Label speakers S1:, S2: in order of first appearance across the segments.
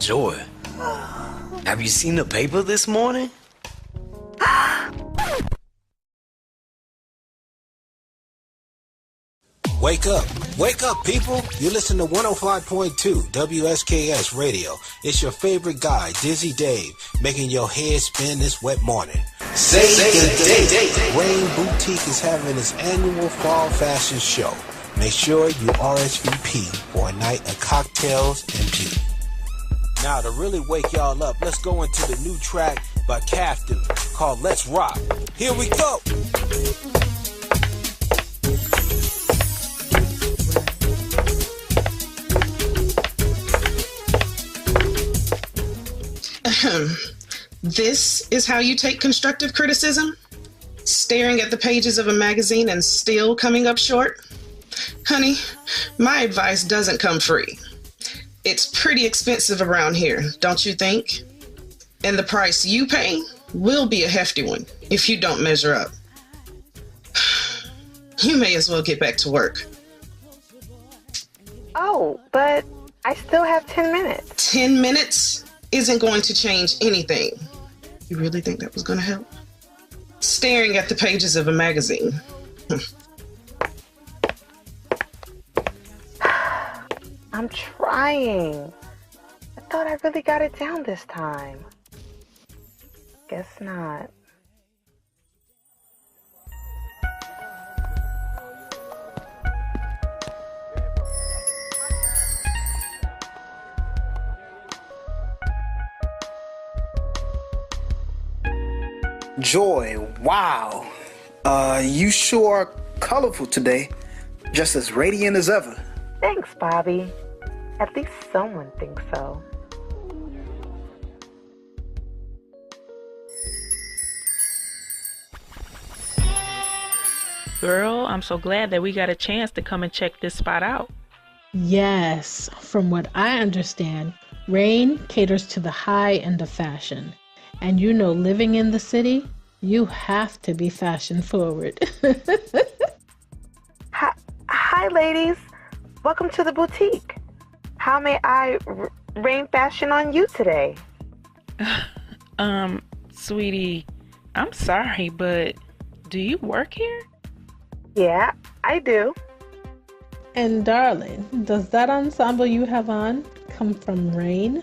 S1: Joy, have you seen the paper this morning?
S2: Wake up, people. You listen to 105.2 WSKS Radio. It's your favorite guy, Dizzy Dave, making your head spin this wet morning. Save the date. Rain Boutique is having its annual fall fashion show. Make sure you RSVP for a night of cocktails and beauty. Now, to really wake y'all up, let's go into the new track by Captain called Let's Rock. Here we go.
S3: This is how you take constructive criticism? Staring at the pages of a magazine and still coming up short? Honey, my advice doesn't come free. It's pretty expensive around here, don't you think? And the price you pay will be a hefty one if you don't measure up. You may as well get back to work.
S4: Oh, but I still have 10 minutes.
S3: 10 minutes isn't going to change anything. You really think that was going to help? Staring at the pages of a magazine.
S4: I'm trying. I thought I really got it down this time. Guess not.
S5: Joy, wow. You sure are colorful today. Just as radiant as ever.
S4: Thanks, Bobby. At least someone thinks so.
S6: Girl, I'm so glad that we got a chance to come and check this spot out.
S7: Yes, from what I understand, Rain caters to the high end of fashion. And you know, living in the city, you have to be fashion forward.
S4: Hi, ladies. Welcome to the boutique. How may I rain fashion on you today?
S6: Sweetie, I'm sorry, but do you work here?
S4: Yeah, I do.
S7: And darling, does that ensemble you have on come from Rain?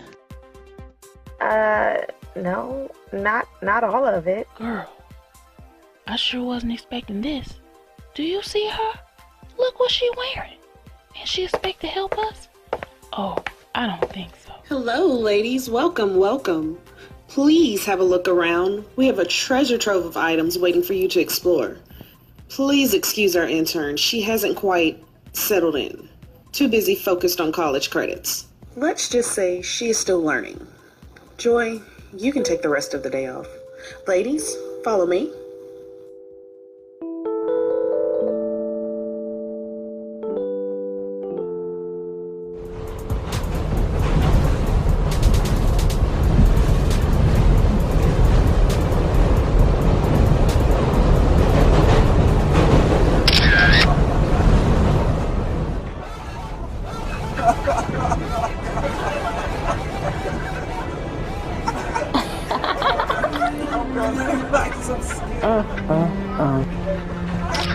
S4: No, not all of it.
S6: Girl, I sure wasn't expecting this. Do you see her? Look what she wearing. And she expect to help us? Oh, I don't think so.
S8: Hello, ladies. Welcome. Please have a look around. We have a treasure trove of items waiting for you to explore. Please excuse our intern. She hasn't quite settled in. Too busy focused on college credits. Let's just say she is still learning. Joy, you can take the rest of the day off. Ladies, follow me.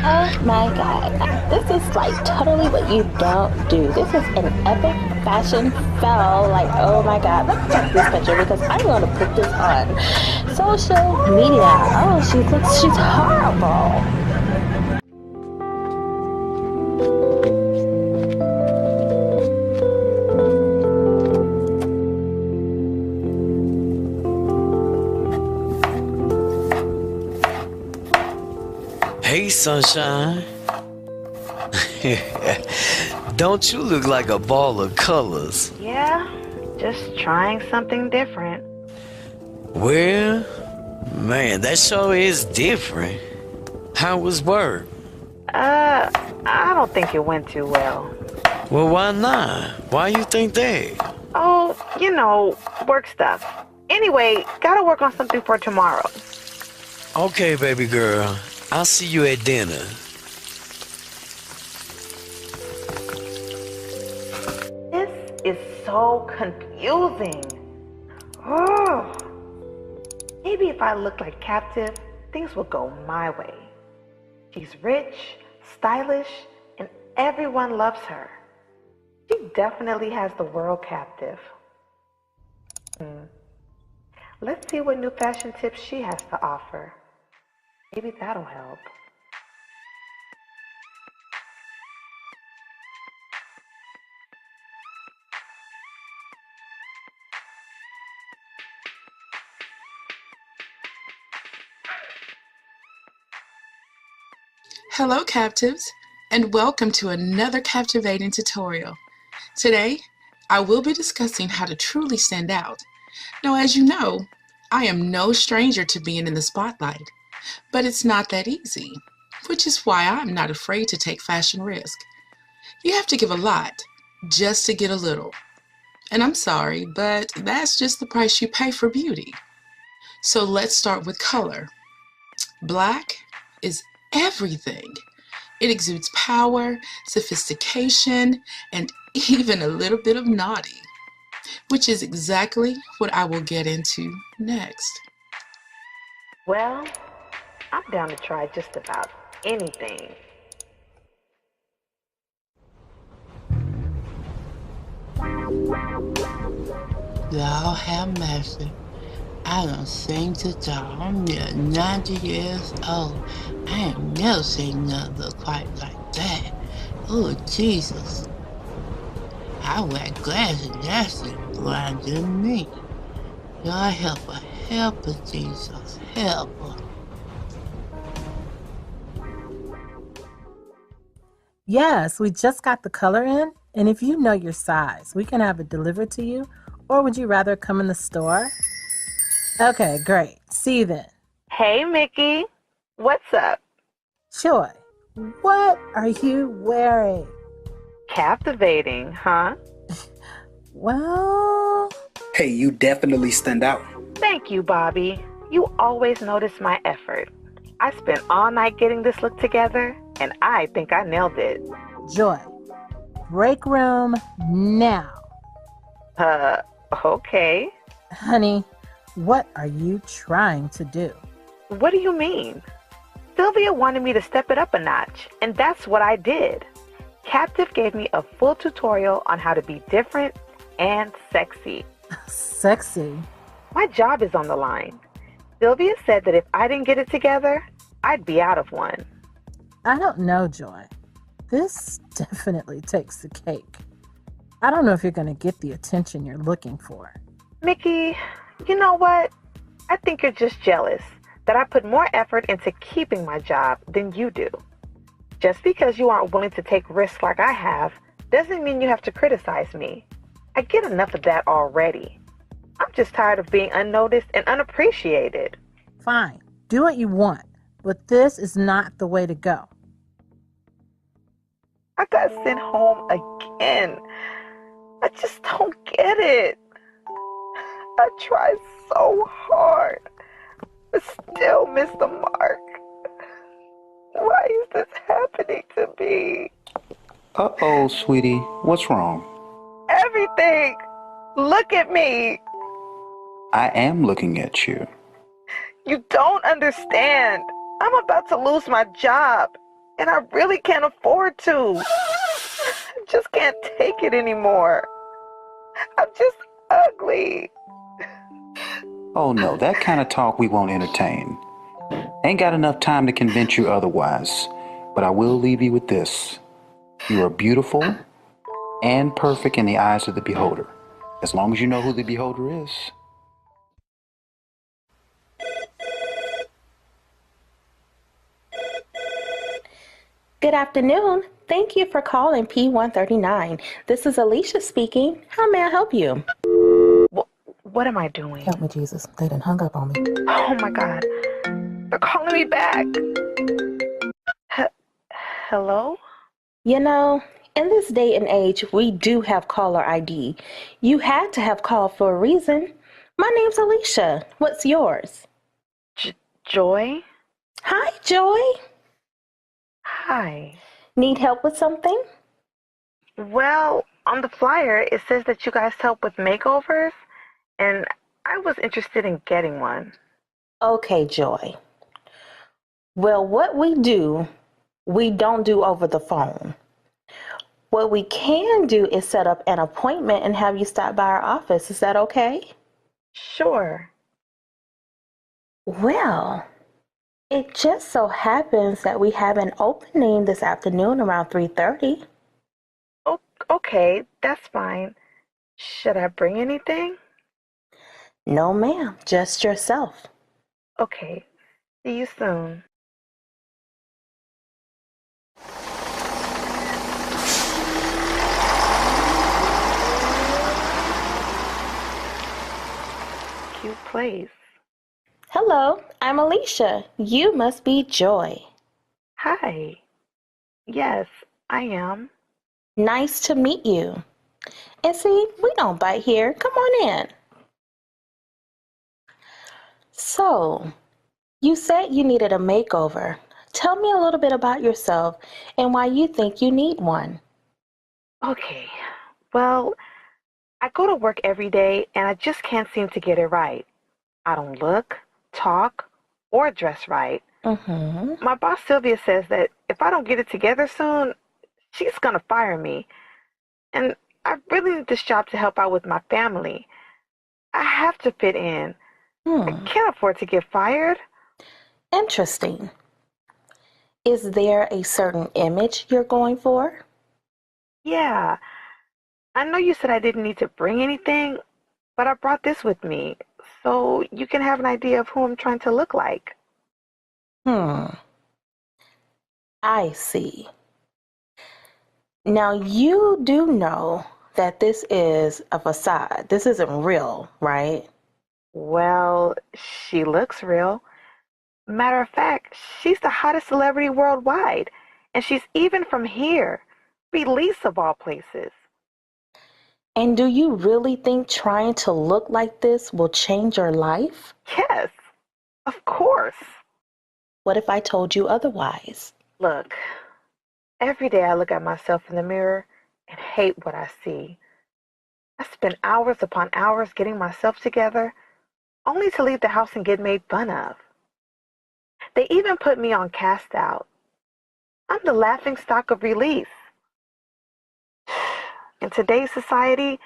S9: Oh my god, this is like totally what you don't do. This is an epic fashion fail. Like, oh my god, let's check this picture because I'm going to put this on social media. Oh, she's horrible.
S1: Hey, sunshine. Don't you look like a ball of colors?
S4: Yeah, just trying something different.
S1: Well, man, that sure is different. How was work?
S4: I don't think it went too well.
S1: Well, why not? Why you think that?
S4: Oh, you know, work stuff. Anyway, gotta work on something for tomorrow.
S1: Okay, baby girl. I'll see you at dinner.
S4: This is so confusing. Oh, maybe if I look like Captive, things will go my way. She's rich, stylish, and everyone loves her. She definitely has the world captive. Let's see what new fashion tips she has to offer. Maybe that'll help.
S3: Hello, captives, and welcome to another captivating tutorial. Today, I will be discussing how to truly stand out. Now, as you know, I am no stranger to being in the spotlight, but it's not that easy, which is why I'm not afraid to take fashion risk. You have to give a lot just to get a little. And I'm sorry, but that's just the price you pay for beauty. So let's start with color. Black is everything. It exudes power, sophistication, and even a little bit of naughty, which is exactly what I will get into next.
S4: Well, I'm down to try just about anything.
S10: Lord have mercy. I done sing to y'all. I'm near 90 years old. I ain't never seen nothing look quite like that. Oh, Jesus. I wear glasses. That's blind to me. Lord help her. Help her, Jesus. Help her.
S7: Yes, we just got the color in, and if you know your size, we can have it delivered to you, or would you rather come in the store? Okay, great. See you then.
S4: Hey, Mickey. What's up?
S7: Joy, what are you wearing?
S4: Captivating, huh?
S7: Well...
S5: Hey, you definitely stand out.
S4: Thank you, Bobby. You always notice my effort. I spent all night getting this look together, and I think I nailed it.
S7: Joy, break room now.
S4: Okay.
S7: Honey, what are you trying to do?
S4: What do you mean? Sylvia wanted me to step it up a notch, and that's what I did. Captive gave me a full tutorial on how to be different and sexy.
S7: Sexy?
S4: My job is on the line. Sylvia said that if I didn't get it together, I'd be out of one.
S7: I don't know, Joy. This definitely takes the cake. I don't know if you're going to get the attention you're looking for.
S4: Mickey, you know what? I think you're just jealous that I put more effort into keeping my job than you do. Just because you aren't willing to take risks like I have doesn't mean you have to criticize me. I get enough of that already. I'm just tired of being unnoticed and unappreciated.
S7: Fine, do what you want, but this is not the way to go.
S4: I got sent home again. I just don't get it. I tried so hard, but still missed the mark. Why is this happening to me?
S11: Uh-oh, sweetie. What's wrong?
S4: Everything. Look at me.
S11: I am looking at you.
S4: You don't understand. I'm about to lose my job, and I really can't afford to. I just can't take it anymore. I'm just ugly.
S11: Oh no, that kind of talk we won't entertain. Ain't got enough time to convince you otherwise, but I will leave you with this. You are beautiful and perfect in the eyes of the beholder, as long as you know who the beholder is.
S9: Good afternoon. Thank you for calling P139. This is Alicia speaking. How may I help you?
S4: What am I doing?
S9: Help me, Jesus. They done hung up on me.
S4: Oh my God. They're calling me back. Hello?
S9: You know, in this day and age, we do have caller ID. You had to have called for a reason. My name's Alicia. What's yours?
S4: Joy?
S9: Hi, Joy.
S4: Hi.
S9: Need help with something?
S4: Well, on the flyer, it says that you guys help with makeovers, and I was interested in getting one.
S9: Okay, Joy. Well, what we don't do over the phone. What we can do is set up an appointment and have you stop by our office. Is that okay?
S4: Sure.
S9: Well, it just so happens that we have an opening this afternoon around 3:30.
S4: Oh, okay, that's fine. Should I bring anything?
S9: No, ma'am, just yourself.
S4: Okay, see you soon. Cute place.
S9: Hello, I'm Alicia. You must be Joy.
S4: Hi. Yes, I am.
S9: Nice to meet you. And see, we don't bite here. Come on in. So, you said you needed a makeover. Tell me a little bit about yourself and why you think you need one.
S4: Okay, well, I go to work every day and I just can't seem to get it right. I don't look, talk, or dress right.
S9: Mm-hmm.
S4: My boss Sylvia says that if I don't get it together soon, she's gonna fire me. And I really need this job to help out with my family. I have to fit in. I can't afford to get fired.
S9: Interesting. Is there a certain image you're going for?
S4: Yeah, I know you said I didn't need to bring anything, but I brought this with me so you can have an idea of who I'm trying to look like.
S9: I see. Now, you do know that this is a facade. This isn't real, right?
S4: Well, she looks real. Matter of fact, she's the hottest celebrity worldwide, and she's even from here, Belize of all places.
S9: And do you really think trying to look like this will change your life?
S4: Yes, of course.
S9: What if I told you otherwise?
S4: Look, every day I look at myself in the mirror and hate what I see. I spend hours upon hours getting myself together, only to leave the house and get made fun of. They even put me on cast out. I'm the laughing stock of release. In today's society,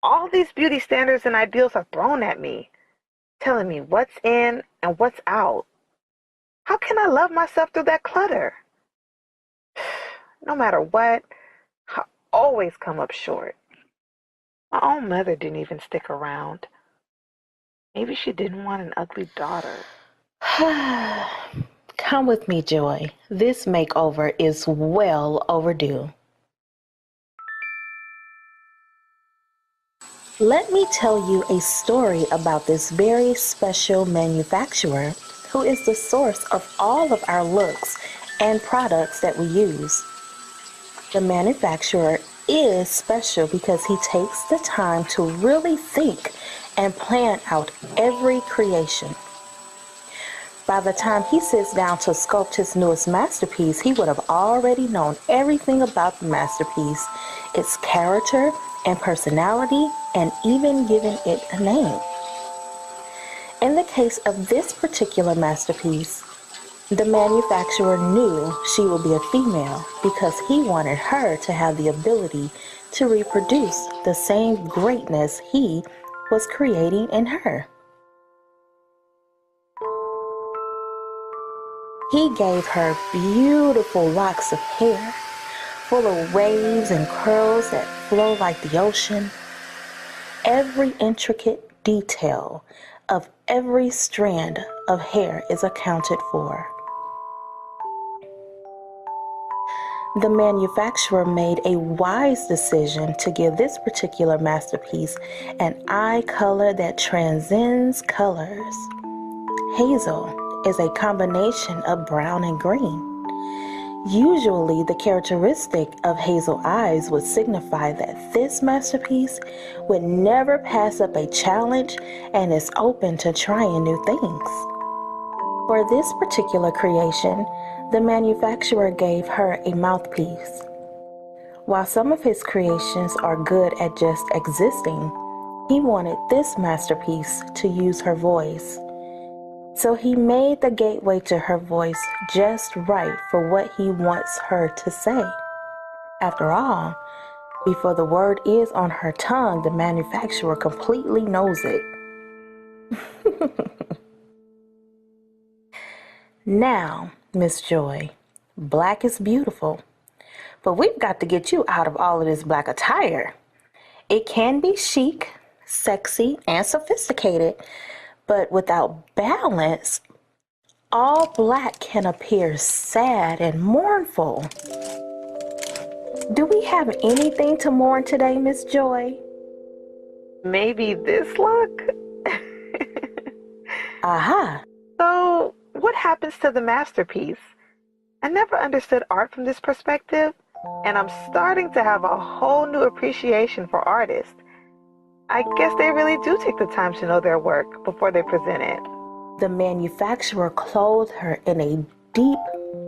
S4: all these beauty standards and ideals are thrown at me, telling me what's in and what's out. How can I love myself through that clutter? No matter what, I always come up short. My own mother didn't even stick around. Maybe she didn't want an ugly daughter.
S9: Come with me, Joy. This makeover is well overdue. Let me tell you a story about this very special manufacturer who is the source of all of our looks and products that we use. The manufacturer is special because he takes the time to really think and plan out every creation. By the time he sits down to sculpt his newest masterpiece, he would have already known everything about the masterpiece, its character and personality, and even given it a name. In the case of this particular masterpiece, the manufacturer knew she would be a female because he wanted her to have the ability to reproduce the same greatness he was creating in her. He gave her beautiful locks of hair, full of waves and curls that flow like the ocean. Every intricate detail of every strand of hair is accounted for. The manufacturer made a wise decision to give this particular masterpiece an eye color that transcends colors. Hazel is a combination of brown and green. Usually, the characteristic of hazel eyes would signify that this masterpiece would never pass up a challenge and is open to trying new things. For this particular creation, the manufacturer gave her a mouthpiece. While some of his creations are good at just existing, He wanted this masterpiece to use her voice. So he made the gateway to her voice just right for what he wants her to say. After all, before the word is on her tongue, the manufacturer completely knows it. Now, Miss Joy, black is beautiful, but we've got to get you out of all of this black attire. It can be chic, sexy, and sophisticated, but without balance, all black can appear sad and mournful. Do we have anything to mourn today, Miss Joy?
S4: Maybe this look?
S9: Aha.
S4: So, what happens to the masterpiece? I never understood art from this perspective, and I'm starting to have a whole new appreciation for artists. I guess they really do take the time to know their work before they present it.
S9: The manufacturer clothed her in a deep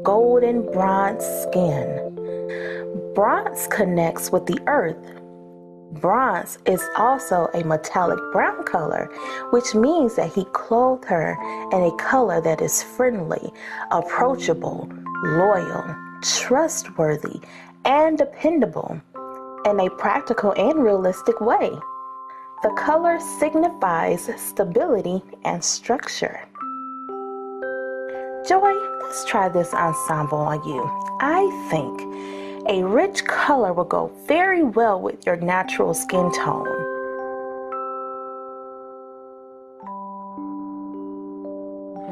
S9: golden bronze skin. Bronze connects with the earth. Bronze is also a metallic brown color, which means that he clothed her in a color that is friendly, approachable, loyal, trustworthy, and dependable in a practical and realistic way. The color signifies stability and structure. Joy, let's try this ensemble on you. I think a rich color will go very well with your natural skin tone.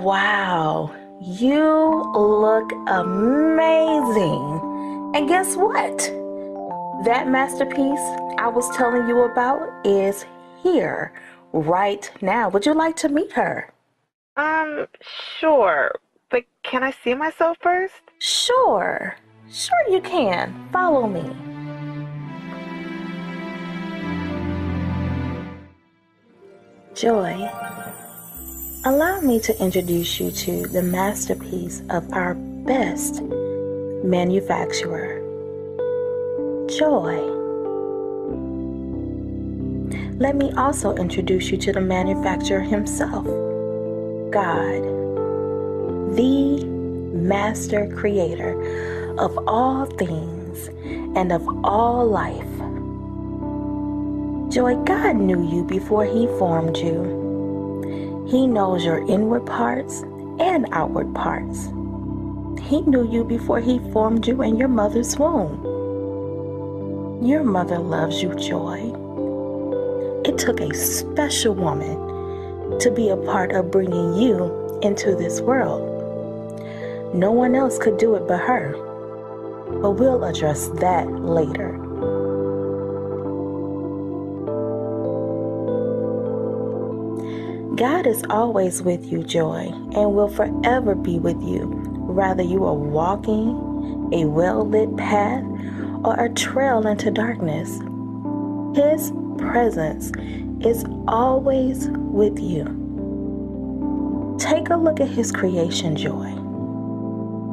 S9: Wow, you look amazing. And guess what? That masterpiece I was telling you about is here right now. Would you like to meet her?
S4: Sure. But can I see myself first?
S9: Sure you can. Follow me. Joy, allow me to introduce you to the masterpiece of our best manufacturer, Joy. Let me also introduce you to the manufacturer himself, God, the master creator of all things and of all life. Joy, God knew you before he formed you. He knows your inward parts and outward parts. He knew you before he formed you in your mother's womb. Your mother loves you, Joy. It took a special woman to be a part of bringing you into this world. No one else could do it but her, but we'll address that later. God is always with you, Joy, and will forever be with you, whether you are walking a well-lit path or a trail into darkness. His presence is always with you. Take a look at his creation, Joy.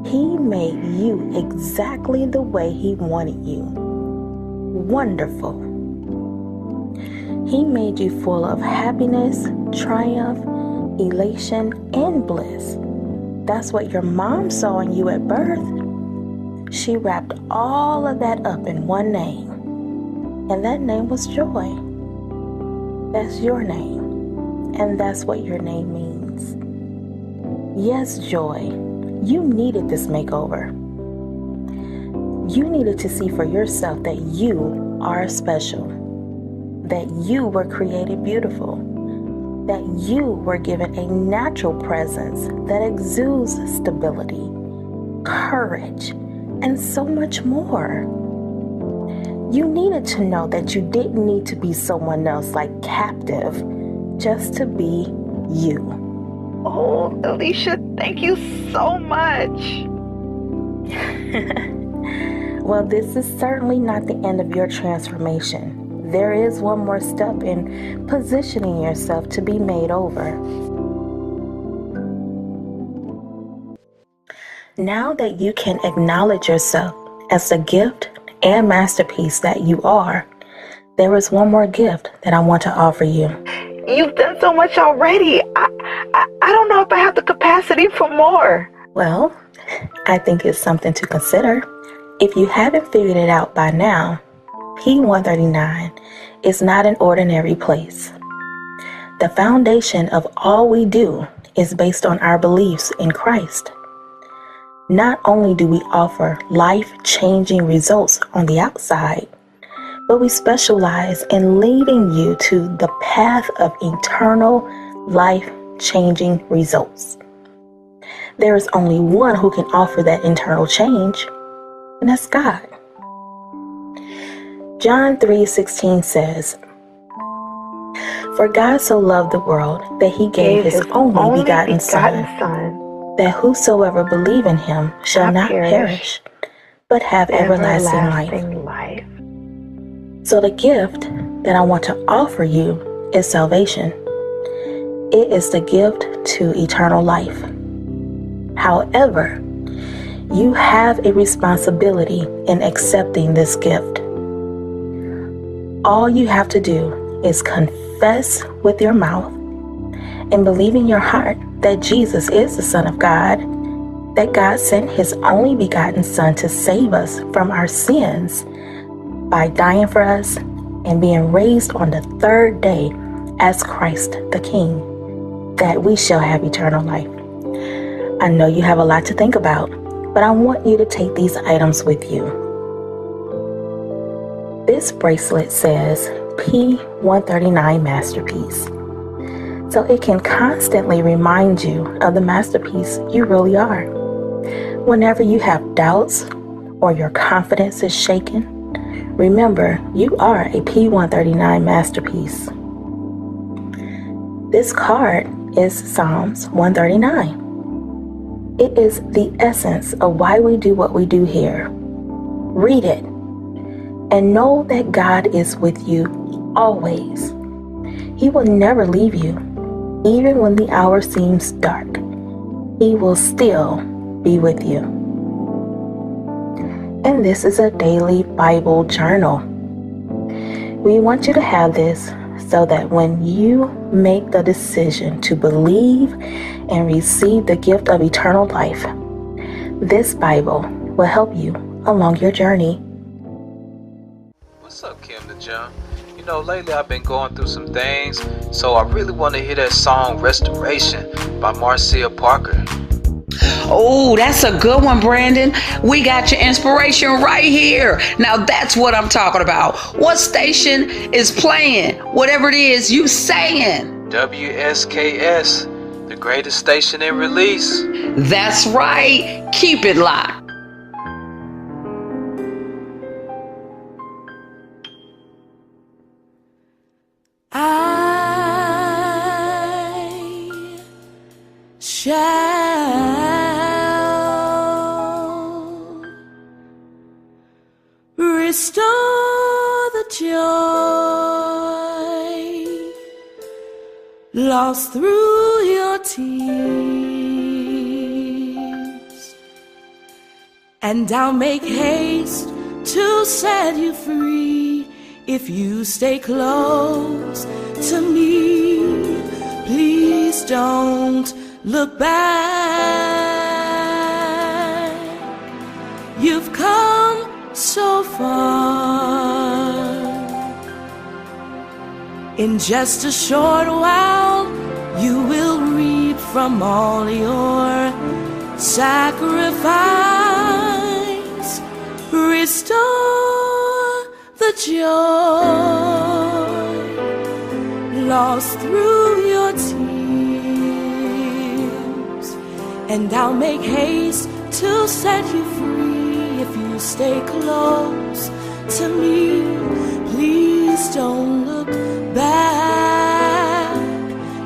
S9: He made you exactly the way he wanted you. Wonderful. He made you full of happiness, triumph, elation, and bliss. That's what your mom saw in you at birth. She wrapped all of that up in one name, and that name was Joy. That's your name, and that's what your name means. Yes, Joy. You needed this makeover. You needed to see for yourself that you are special, that you were created beautiful, that you were given a natural presence that exudes stability, courage, and so much more. You needed to know that you didn't need to be someone else like captive just to be you.
S4: Oh, Alicia, thank you so much.
S9: Well, this is certainly not the end of your transformation. There is one more step in positioning yourself to be made over. Now that you can acknowledge yourself as the gift and masterpiece that you are, there is one more gift that I want to offer you.
S4: You've done so much already. I don't know if I have the capacity for more.
S9: Well, I think it's something to consider. If you haven't figured it out by now, P139 is not an ordinary place. The foundation of all we do is based on our beliefs in Christ. Not only do we offer life-changing results on the outside, but we specialize in leading you to the path of eternal life-changing results. There is only one who can offer that internal change, and that's God. John 3:16 says, "For God so loved the world that he gave his only begotten Son, that whosoever believe in him shall not perish, but have everlasting life." So the gift that I want to offer you is salvation. It is the gift to eternal life. However, you have a responsibility in accepting this gift. All you have to do is confess with your mouth and believe in your heart that Jesus is the Son of God, that God sent his only begotten Son to save us from our sins by dying for us and being raised on the third day as Christ the King, that we shall have eternal life. I know you have a lot to think about, but I want you to take these items with you. This bracelet says P139 Masterpiece, so it can constantly remind you of the masterpiece you really are. Whenever you have doubts or your confidence is shaken, remember you are a P139 masterpiece. This card is Psalms 139. It is the essence of why we do what we do here. Read it and know that God is with you always. He will never leave you, even when the hour seems dark. He will still be with you. And this is a daily Bible journal. We want you to have this so that when you make the decision to believe and receive the gift of eternal life, this Bible will help you along your journey.
S1: What's up, Kim the Jim? You know, lately I've been going through some things, so I really want to hear that song Restoration by Marcia Parker.
S12: Oh, that's a good one, Brandon. We got your inspiration right here. Now that's what I'm talking about. What station is playing? Whatever it is you saying.
S1: WSKS, the greatest station in release.
S12: That's right. Keep it locked.
S13: I shall restore the joy lost through your tears, and I'll make haste to set you free if you stay close to me. Please don't look back. You've come so far. In just a short while, you will reap from all your sacrifice. Restore the joy lost through your tears, and I'll make haste to set you free if you stay close to me. Please don't look back.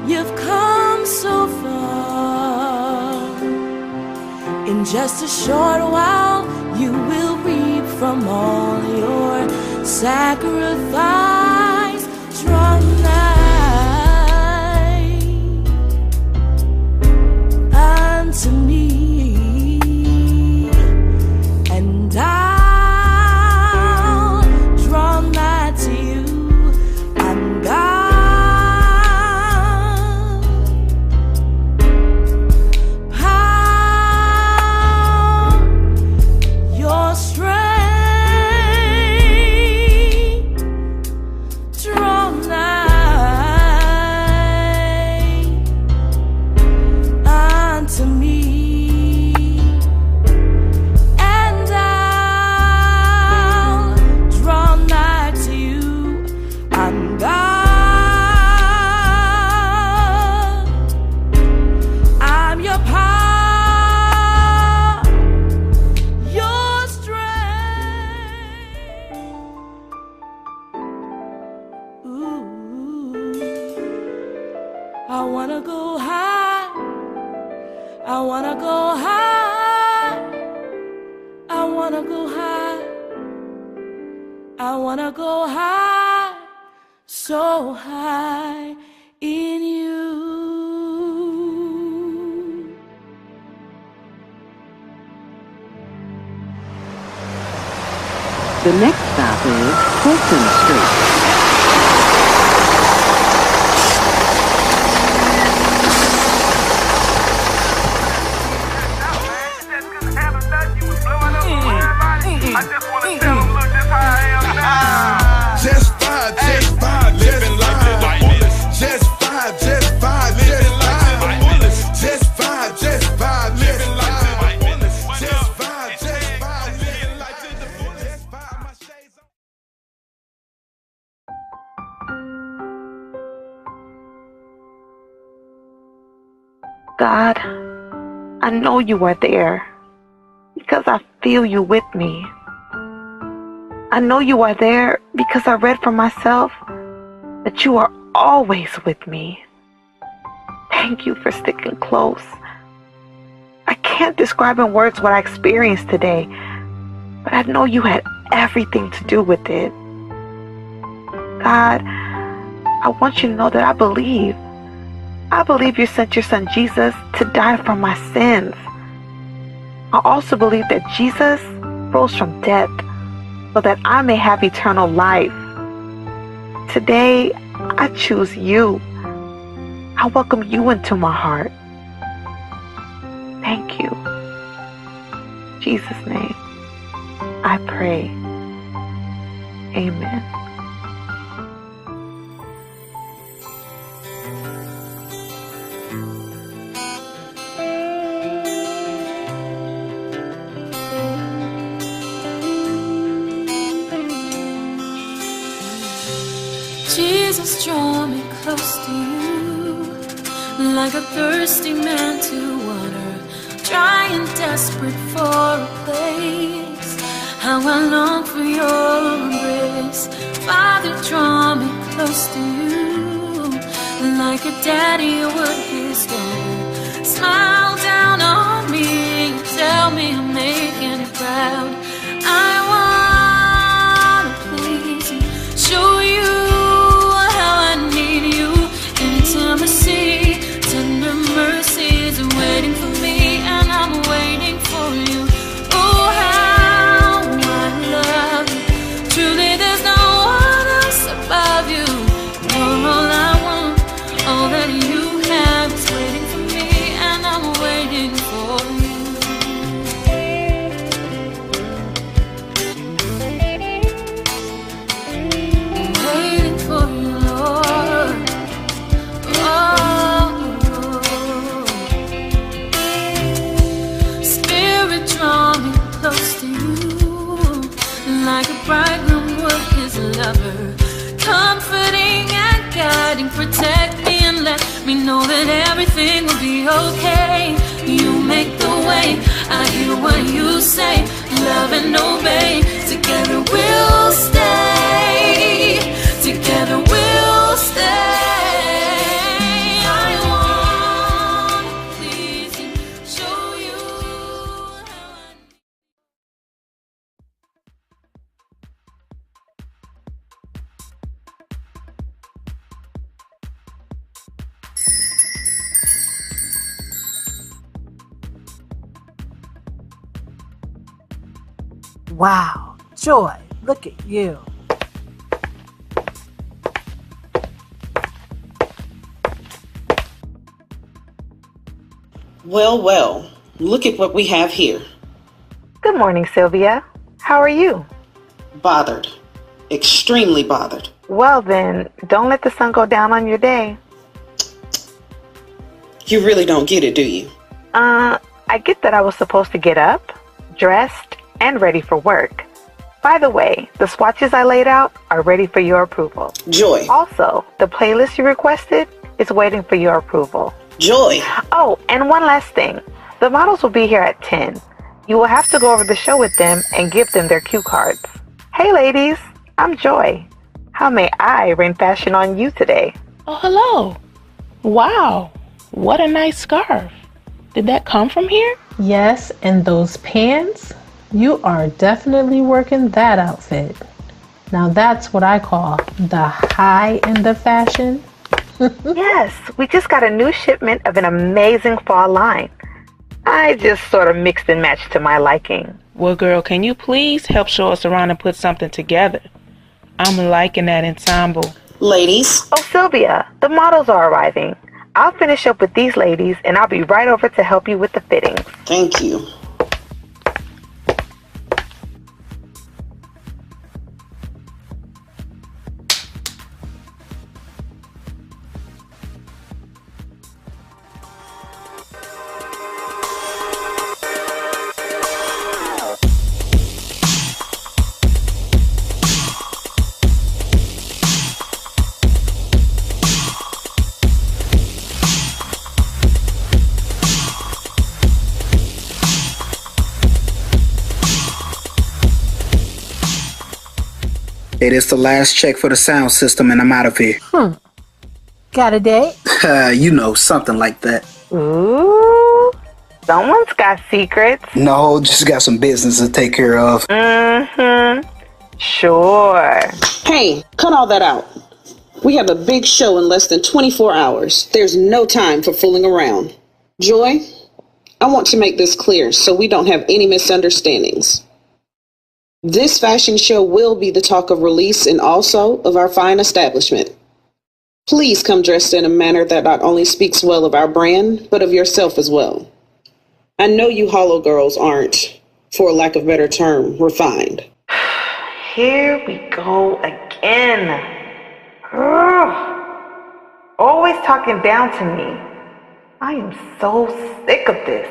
S13: You've come so far. In just a short while, you will reap from all your sacrifice. Draw nigh unto me, and I'll draw nigh to you. I wanna go high. I wanna go high. I wanna go high. I wanna go high, so high in you.
S14: The next stop is Fulton Street.
S15: Just vibe, living life to the fullest. Just vibe, living life to the fullest. Just vibe, living life to the fullest. Just vibe, living life to the fullest.
S4: God, I know you are there because I feel you with me. I know you are there because I read for myself that you are always with me. Thank you for sticking close. I can't describe in words what I experienced today, but I know you had everything to do with it. God, I want you to know that I believe. I believe you sent your son Jesus to die for my sins. I also believe that Jesus rose from death so that I may have eternal life. Today, I choose you. I welcome you into my heart. Thank you. In Jesus' name, I pray. Amen.
S13: Jesus, draw me close to you, like a thirsty man to water, dry and desperate for a place. How I long for your embrace. Father, draw me close to you, like a daddy would his daughter. Smile down on me, tell me I'm making it proud. I wanna please you, show you intimacy, tender mercies are waiting for me, and I'm waiting for you. Oh, how I love you. Truly, there's no one else above you. You're all I want, all that you have is waiting for me, and I'm waiting for you. I'm waiting for you, Lord. Spirit, draw me close to you, like a bridegroom would his lover, comforting and guiding, protect me and let me know that everything will be okay. You make the way, I hear what you say, love and obey. Together we'll stay, together we'll stay.
S16: Wow, Joy, look at you.
S8: Well, look at what we have here.
S4: Good morning, Sylvia. How are you?
S8: Bothered. Extremely bothered.
S4: Well then, don't let the sun go down on your day.
S8: You really don't get it, do you?
S4: I get that I was supposed to get up, dressed, and ready for work. By the way, the swatches I laid out are ready for your approval.
S8: Joy.
S4: Also, the playlist you requested is waiting for your approval.
S8: Joy.
S4: Oh, and one last thing. The models will be here at 10. You will have to go over the show with them and give them their cue cards. Hey ladies, I'm Joy. How may I rain fashion on you today?
S6: Oh, hello. Wow, what a nice scarf. Did that come from here?
S7: Yes, and those pants? You are definitely working that outfit. Now that's what I call the high end of fashion.
S4: Yes, we just got a new shipment of an amazing fall line. I just sort of mixed and matched to my liking.
S6: Well, girl, can you please help show us around and put something together? I'm liking that ensemble.
S8: Ladies.
S4: Oh, Sylvia, the models are arriving. I'll finish up with these ladies and I'll be right over to help you with the fittings.
S8: Thank you.
S5: It is the last check for the sound system and I'm out of here.
S16: Got a date?
S5: You know, something like that.
S4: Ooh, someone's got secrets.
S5: No, just got some business to take care of.
S4: Mm-hmm. Sure.
S8: Hey, cut all that out. We have a big show in less than 24 hours. There's no time for fooling around. Joy, I want to make this clear so we don't have any misunderstandings. This fashion show will be the talk of release and also of our fine establishment. Please come dressed in a manner that not only speaks well of our brand, but of yourself as well. I know you hollow girls aren't, for lack of a better term, refined.
S4: Here we go again. Ugh. Always talking down to me. I am so sick of this.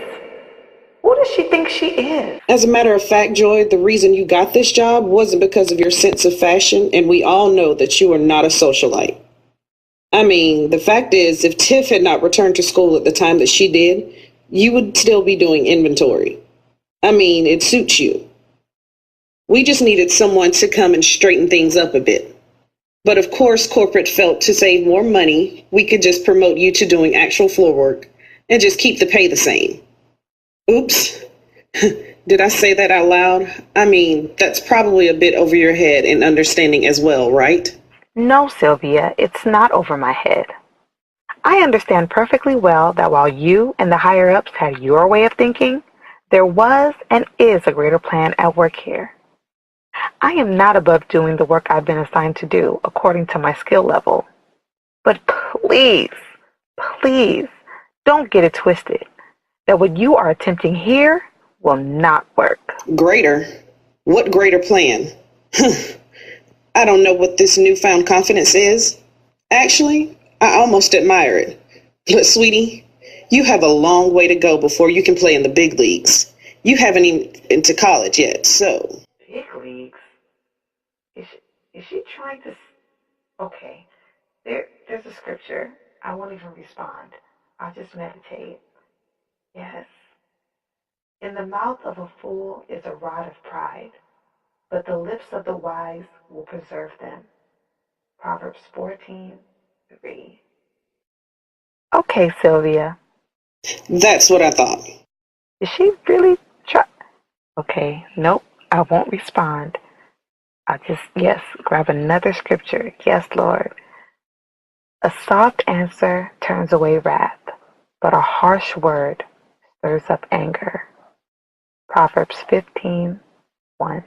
S4: Who does she think she is?
S8: As a matter of fact, Joy, the reason you got this job wasn't because of your sense of fashion, and we all know that you are not a socialite. I mean, the fact is, if Tiff had not returned to school at the time that she did, you would still be doing inventory. I mean, it suits you. We just needed someone to come and straighten things up a bit. But of course, corporate felt to save more money, we could just promote you to doing actual floor work and just keep the pay the same. Oops. Did I say that out loud? I mean, that's probably a bit over your head in understanding as well, right?
S4: No, Sylvia, it's not over my head. I understand perfectly well that while you and the higher-ups had your way of thinking, there was and is a greater plan at work here. I am not above doing the work I've been assigned to do according to my skill level. But please, please, don't get it twisted that what you are attempting here will not work.
S8: Greater? What greater plan? I don't know what this newfound confidence is. Actually, I almost admire it. But sweetie, you have a long way to go before you can play in the big leagues. You haven't even been to college yet, so...
S4: Big leagues? Is she trying to... Okay, there's a scripture. I won't even respond. I'll just meditate. Yes. In the mouth of a fool is a rod of pride, but the lips of the wise will preserve them. Proverbs 14:3. Okay, Sylvia.
S8: That's what I thought.
S4: Is she really try? Okay, nope, I won't respond. I'll just, yes, grab another scripture. Yes, Lord. A soft answer turns away wrath, but a harsh word stirs up anger. Proverbs 15:1.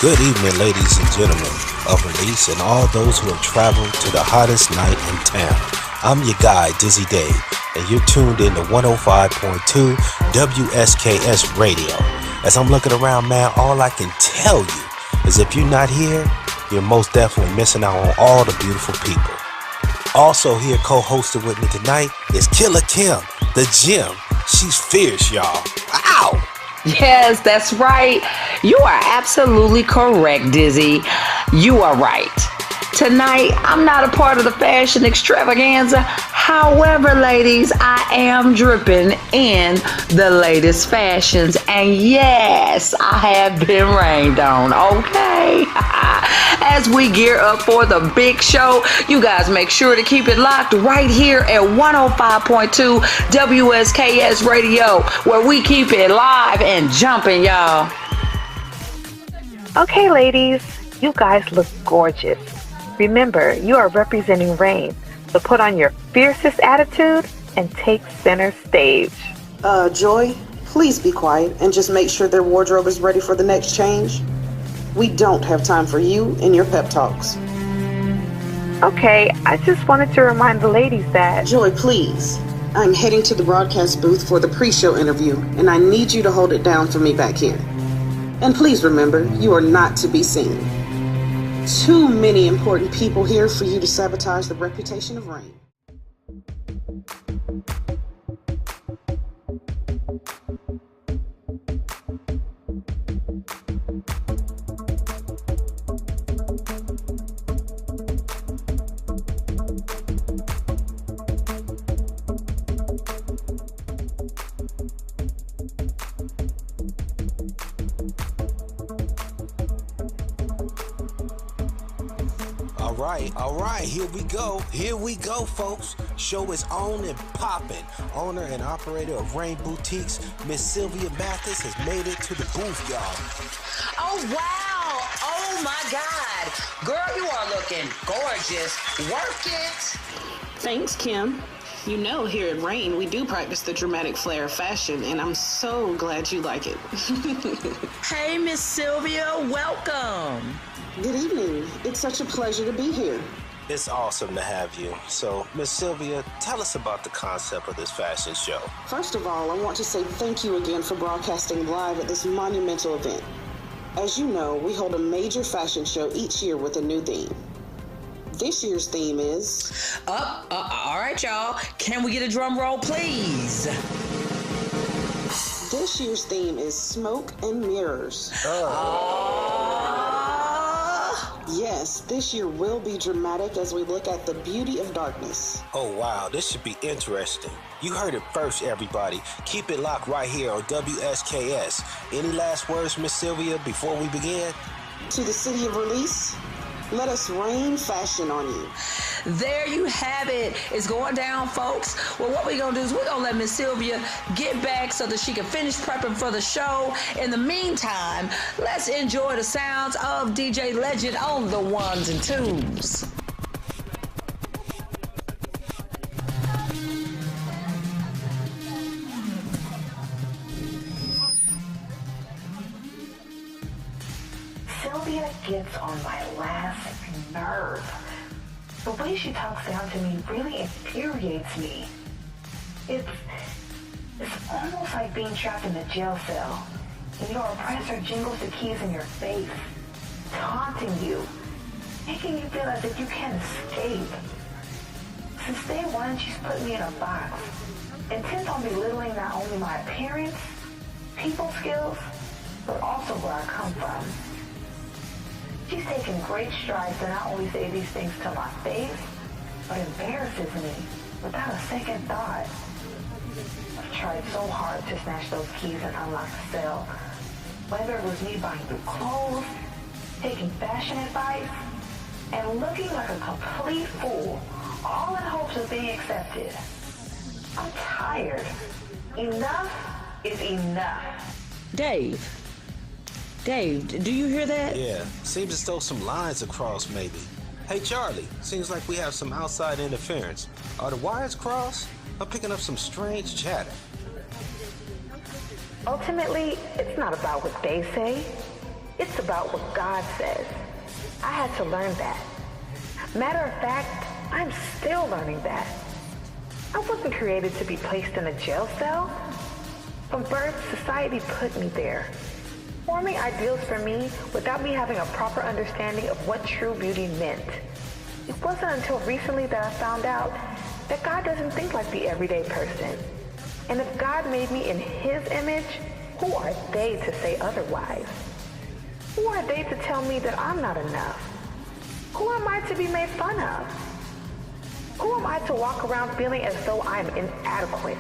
S2: Good evening, ladies and gentlemen of Release and all those who have traveled to the hottest night in town. I'm your guy, Dizzy Dave, and you're tuned in to 105.2 WSKS Radio. As I'm looking around, man, all I can tell you is if you're not here, you're most definitely missing out on all the beautiful people. Also here co-hosted with me tonight is Killer Kim, the Gym. She's fierce, y'all. Ow!
S12: Yes, that's right. You are absolutely correct, Dizzy. You are right. Tonight, I'm not a part of the fashion extravaganza. However, ladies, I am dripping in the latest fashions. And yes, I have been rained on, okay? As we gear up for the big show, you guys make sure to keep it locked right here at 105.2 WSKS Radio, where we keep it live and jumping, y'all.
S4: Okay, ladies, you guys look gorgeous. Remember, you are representing Rain, so put on your fiercest attitude and take center stage.
S8: Joy, please be quiet and just make sure their wardrobe is ready for the next change. We don't have time for you and your pep talks.
S4: Okay, I just wanted to remind the ladies that...
S8: Joy, please. I'm heading to the broadcast booth for the pre-show interview, and I need you to hold it down for me back here. And please remember, you are not to be seen. Too many important people here for you to sabotage the reputation of Rain.
S2: All right, here we go, folks. Show is on and popping. Owner and operator of Rain Boutiques, Miss Sylvia Mathis, has made it to the booth, y'all.
S12: Oh, wow. Oh, my God. Girl, you are looking gorgeous. Work it.
S8: Thanks, Kim. You know, here at Rain, we do practice the dramatic flair of fashion, and I'm so glad you like it.
S12: Hey, Miss Sylvia, welcome.
S8: Good evening. It's such a pleasure to be here.
S2: It's awesome to have you. So, Miss Sylvia, tell us about the concept of this fashion show.
S8: First of all, I want to say thank you again for broadcasting live at this monumental event. As you know, we hold a major fashion show each year with a new theme. This year's theme is...
S12: All right, y'all. Can we get a drum roll, please?
S8: This year's theme is Smoke and Mirrors. Yes, this year will be dramatic as we look at the beauty of darkness.
S2: Oh, wow, this should be interesting. You heard it first, everybody. Keep it locked right here on WSKS. Any last words, Miss Sylvia, before we begin?
S8: To the city of release, let us rain fashion on you.
S12: There you have it. It's going down, folks. Well, what we're going to do is we're going to let Miss Sylvia get back so that she can finish prepping for the show. In the meantime, let's enjoy the sounds of DJ Legend on the ones and twos.
S4: Sylvia gets on my last nerve. The way she talks down to me really infuriates me. It's almost like being trapped in a jail cell, and your oppressor jingles the keys in your face, taunting you, making you feel as if you can't escape. Since day one, she's put me in a box, intent on belittling not only my appearance, people skills, but also where I come from. She's taken great strides to not only say these things to my face, but embarrasses me without a second thought. I've tried so hard to snatch those keys and unlock the cell, whether it was me buying new clothes, taking fashion advice, and looking like a complete fool, all in hopes of being accepted. I'm tired. Enough is enough.
S12: Dave, do you hear that?
S2: Yeah, seems as though some lines are crossed, maybe. Hey, Charlie, seems like we have some outside interference. Are the wires crossed? I'm picking up some strange chatter.
S4: Ultimately, it's not about what they say. It's about what God says. I had to learn that. Matter of fact, I'm still learning that. I wasn't created to be placed in a jail cell. From birth, society put me there, forming ideals for me without me having a proper understanding of what true beauty meant. It wasn't until recently that I found out that God doesn't think like the everyday person. And if God made me in His image, who are they to say otherwise? Who are they to tell me that I'm not enough? Who am I to be made fun of? Who am I to walk around feeling as though I'm inadequate?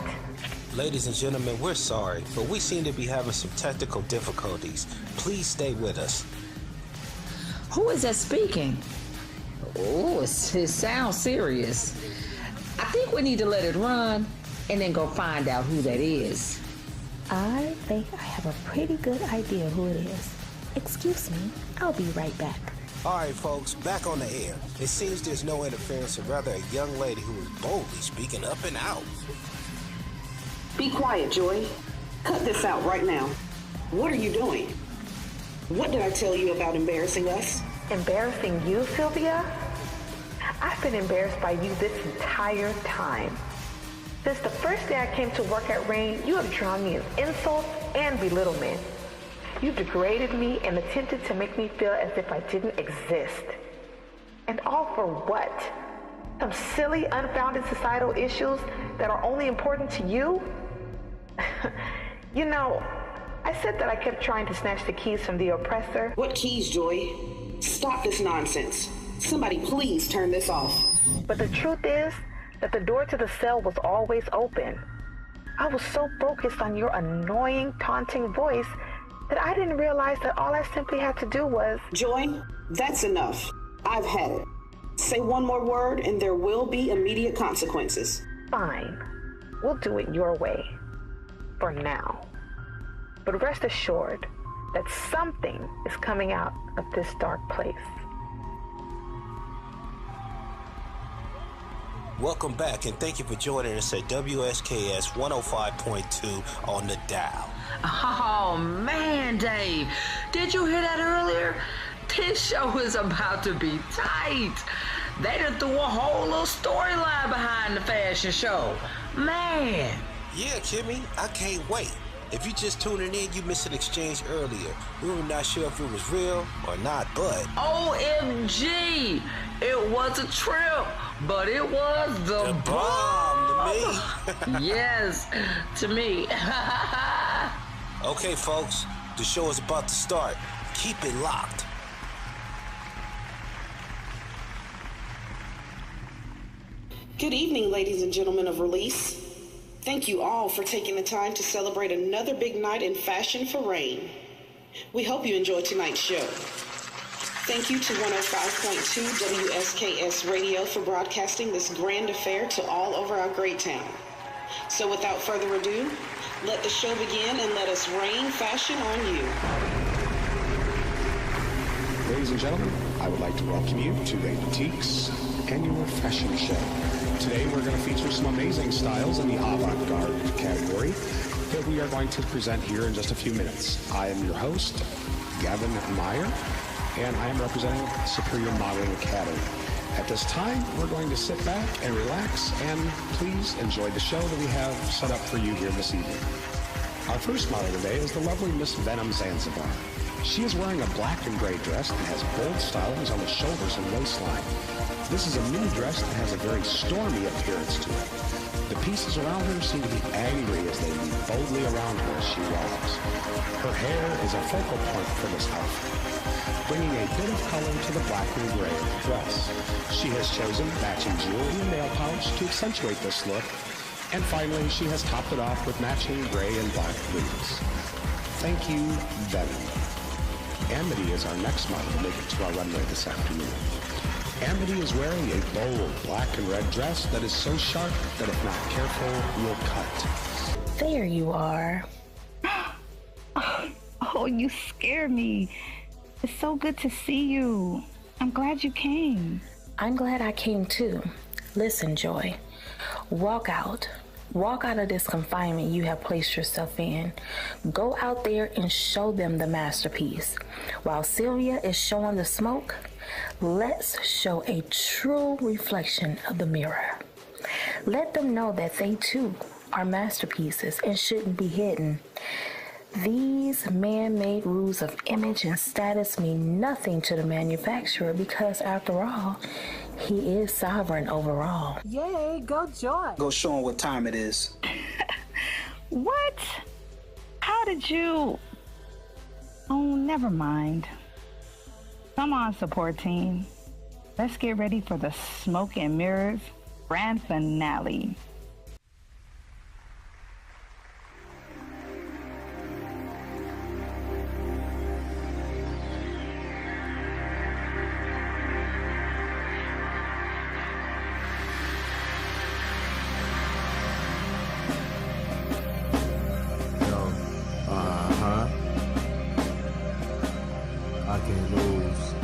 S2: Ladies and gentlemen, we're sorry, but we seem to be having some technical difficulties. Please stay with us.
S12: Who is that speaking? Oh, it sounds serious. I think we need to let it run and then go find out who that is.
S9: I think I have a pretty good idea who it is. Excuse me, I'll be right back.
S2: All right, folks, back on the air. It seems there's no interference, and rather a young lady who is boldly speaking up and out.
S8: Be quiet, Joy. Cut this out right now. What are you doing? What did I tell you about embarrassing us?
S4: Embarrassing you, Sylvia? I've been embarrassed by you this entire time. Since the first day I came to work at Rain, you have drowned me in insults and belittlement. You degraded me and attempted to make me feel as if I didn't exist. And all for what? Some silly, unfounded societal issues that are only important to you? You know, I said that I kept trying to snatch the keys from the oppressor.
S8: What keys, Joy? Stop this nonsense. Somebody please turn this off.
S4: But the truth is that the door to the cell was always open. I was so focused on your annoying, taunting voice that I didn't realize that all I simply had to do was...
S8: Joy, that's enough. I've had it. Say one more word and there will be immediate consequences.
S4: Fine. We'll do it your way. For now. But rest assured that something is coming out of this dark place.
S2: Welcome back, and thank you for joining us at WSKS 105.2 on the dial.
S12: Oh, man, Dave. Did you hear that earlier? This show is about to be tight. They done threw a whole little storyline behind the fashion show. Man.
S2: Yeah, Kimmy, I can't wait. If you're just tuning in, you missed an exchange earlier. We were not sure if it was real or not, but...
S12: OMG! It was a trip, but it was the
S2: bomb to me.
S12: Yes, to me.
S2: Okay, folks, the show is about to start. Keep it locked.
S8: Good evening, ladies and gentlemen of Release. Thank you all for taking the time to celebrate another big night in fashion for Rain. We hope you enjoyed tonight's show. Thank you to 105.2 WSKS Radio for broadcasting this grand affair to all over our great town. So without further ado, let the show begin and let us rain fashion on you.
S17: Ladies and gentlemen, I would like to welcome you to Rain Boutique's annual fashion show. Today we're going to feature some amazing styles in the avant-garde category that we are going to present here in just a few minutes. I am your host, Gavin Meyer, and I am representing Superior Modeling Academy. At this time, we're going to sit back and relax and please enjoy the show that we have set up for you here this evening. Our first model today is the lovely Miss Venom Zanzibar. She is wearing a black and gray dress that has bold stylings on the shoulders and waistline. This is a mini dress that has a very stormy appearance to it. The pieces around her seem to be angry as they move boldly around her as she walks. Her hair is a focal point for this outfit, bringing a bit of color to the black and gray of the dress. She has chosen matching jewelry and nail polish to accentuate this look, and finally she has topped it off with matching gray and black boots. Thank you, Venom. Amity is our next model to make it to our runway this afternoon. Amity is wearing a bold black and red dress that is so sharp that if not careful, will cut.
S9: There you are. Oh, you scared me. It's so good to see you. I'm glad you came. I'm glad I came too. Listen, Joy. Walk out. Walk out of this confinement you have placed yourself in. Go out there and show them the masterpiece. While Sylvia is showing the smoke, let's show a true reflection of the mirror. Let them know that they too are masterpieces and shouldn't be hidden. These man-made rules of image and status mean nothing to the manufacturer because, after all, he is sovereign over all.
S16: Yay, go Joy.
S5: Go show him what time it is.
S9: What? How did you... Oh, never mind.
S18: Come on, support team. Let's get ready for the Smoke and Mirrors grand finale.
S19: I can't lose.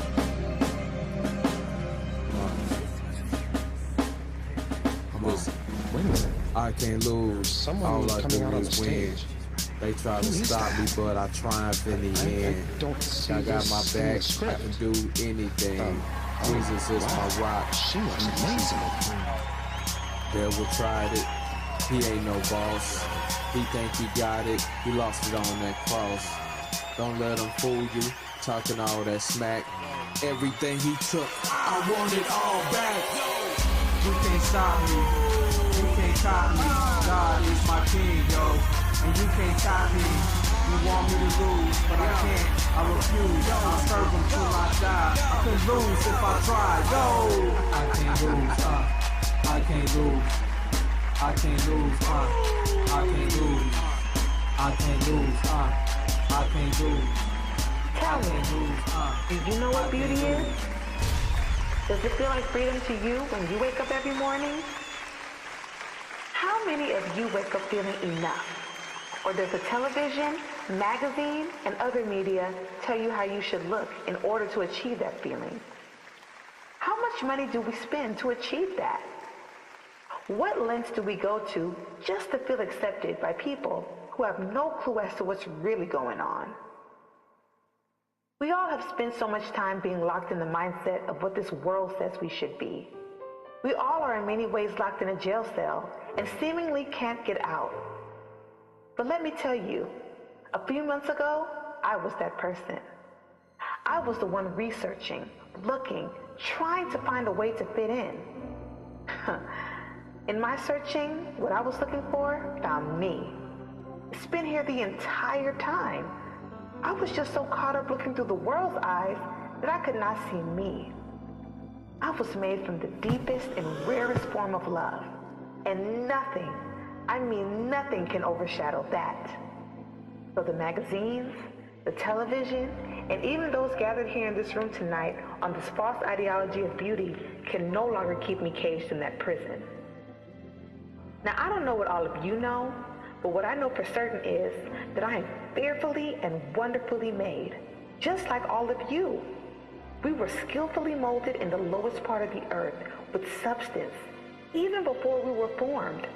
S20: Wait a minute.
S19: I can't lose.
S20: Someone
S19: All I
S20: coming
S19: do
S20: out on the
S19: is win.
S20: stage.
S19: They try to
S20: Who is
S19: stop me,
S20: that?
S19: but I triumph in the end.
S20: I don't see
S19: I got
S20: this
S19: my
S20: in the
S19: back. I
S20: script.
S19: can do anything. Jesus is
S20: wow.
S19: my rock.
S20: She was amazing.
S19: Devil tried it. He ain't no boss. He think he got it. He lost it on that cross. Don't let him fool you. Talking all that smack. Everything he took, I want it all back.
S21: You can't stop me. You can't stop me. God is my king, yo. And you can't stop me. You want me to lose, but I can't. I refuse. I'll serve him till I die. I could lose if I tried. Yo, I can't lose. I can't lose. I can't lose. I can't lose. I can't lose. I can't lose.
S4: Tell me, do you know what beauty is? Does it feel like freedom to you when you wake up every morning? How many of you wake up feeling enough? Or does the television, magazine, and other media tell you how you should look in order to achieve that feeling? How much money do we spend to achieve that? What lengths do we go to just to feel accepted by people who have no clue as to what's really going on? We all have spent so much time being locked in the mindset of what this world says we should be. We all are in many ways locked in a jail cell and seemingly can't get out. But let me tell you, a few months ago, I was that person. I was the one researching, looking, trying to find a way to fit in. In my searching, what I was looking for found me. It's been here the entire time. I was just so caught up looking through the world's eyes that I could not see me. I was made from the deepest and rarest form of love. And nothing, I mean nothing, can overshadow that. So the magazines, the television, and even those gathered here in this room tonight on this false ideology of beauty can no longer keep me caged in that prison. Now, I don't know what all of you know, but what I know for certain is that I am fearfully and wonderfully made, just like all of you. We were skillfully molded in the lowest part of the earth with substance, even before we were formed.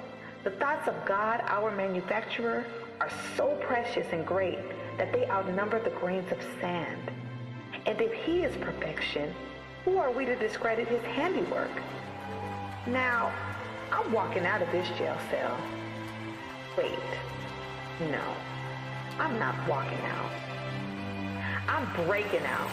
S4: The thoughts of God, our manufacturer, are so precious and great that they outnumber the grains of sand. And if He is perfection, who are we to discredit His handiwork? Now, I'm walking out of this jail cell. Wait, no, I'm not walking out. I'm breaking out.